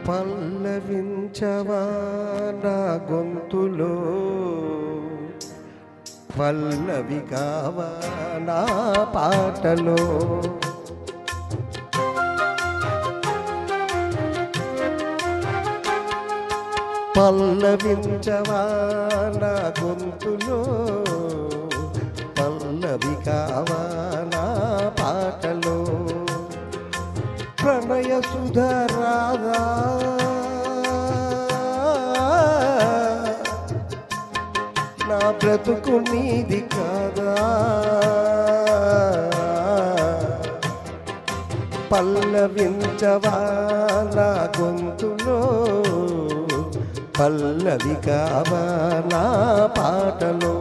పల్లవించవా నా గొంతులో, పల్లవి కావా నా పాటలో. పల్లవించవా నా గొంతులో, పల్లవి కావా నా పాటలో. ప్రణయ సుధరాదా నా బ్రతుకు నీది కాదా. పల్లవించవా నా గొంతులో, పల్లవి కావా నా పాటలో.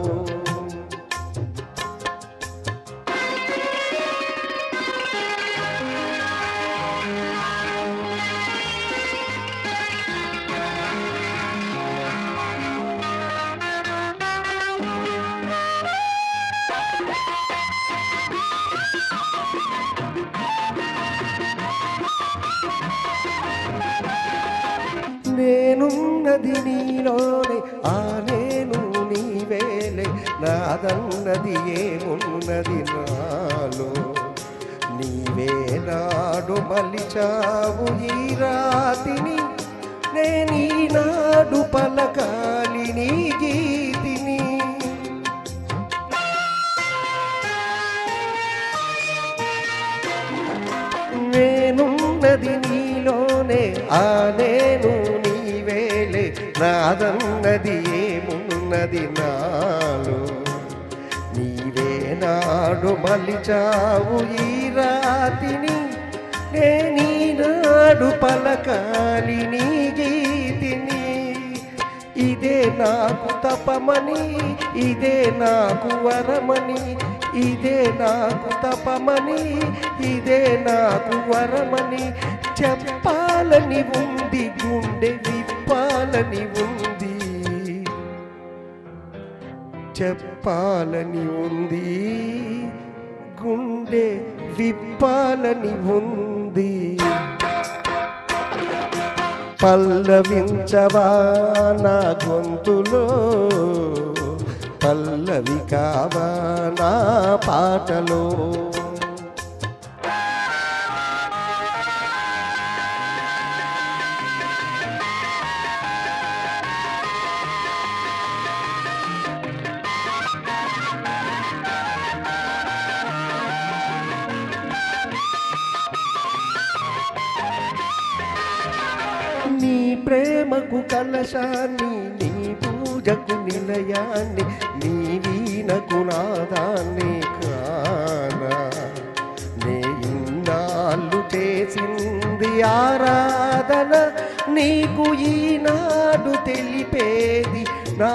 నేనున్నది నీలోనే, ఆ నేను నీవేలే, నాదన్నది ఏమున్నది నాలో. నీవే నాడు మలిచావు ఈ రాతిని, నేనీనాడు పలకాలి నీ గీతిని. నేనున్నది నీలోనే, ఆ నేను నీవేలే, నాదన్నది ఏమున్నది నాలో. నీవే నాడు మలిచావు ఈ రాతిని, నేనీనాడు పలకాలి నీ గీతిని. ఇదే నాకు తపమని, ఇదే నాకు వరమని, ఇదే నాకు తపమని, ఇదే నాకు వరమని చెప్పాలని ఉంది, గుండె విప్పాలని ఉంది. చెప్పాలని ఉంది, గుండె విప్పాలని ఉంది. పల్లవించవా నా గొంతులో, పల్లవి కావా నా పాటలో. నీ ప్రేమకు కలశాన్ని, నీ పూజకు నిలయాన్ని, నీ వీణకు నాదాన్ని కానా. నే ఇన్నాళ్ళు చేసింది ఆరాధన, నీకు ఈనాడు తెలిపేది నా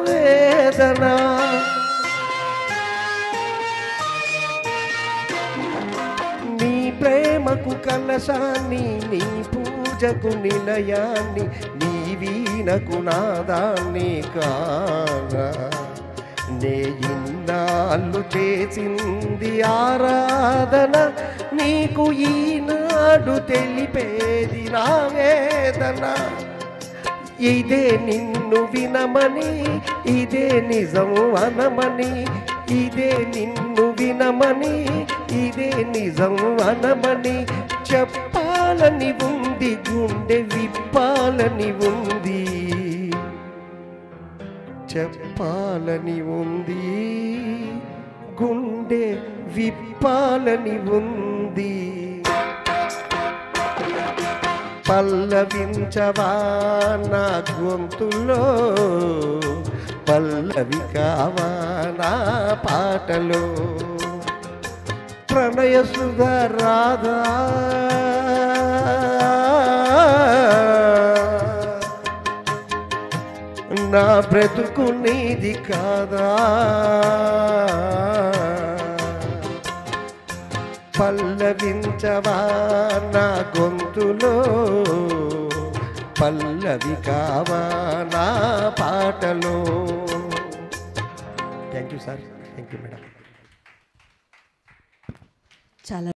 వేదన. నీ ప్రేమకు కలశాన్ని, నీ పూజకు నిలయాన్ని, నీ వీణకు నాదాన్ని కానా. నే ఇన్నాళ్ళు చేసింది ఆరాధన, నీకు ఈనాడు తెలిపేది నా వేదన. ఇదే నిన్ను వినమని, ఇదే నిజం అనమని, ఇదే నిన్ను వినమని, ఇదే నిజం అనమని చెప్పాలని ఉంది, గుండె విప్పాలని ఉంది. చెప్పాలని ఉంది, గుండె విప్పాలని ఉంది. పల్లవించవా నా గొంతులో, పల్లవి కావా నా పాటలో. ప్రణయ సుధరాదా నా బ్రతుకు నీది కాదా. పల్లవించవా నా గొంతులో, పల్లవి కావా నా పాటలో. Thank you sir, thank you madam. చాలా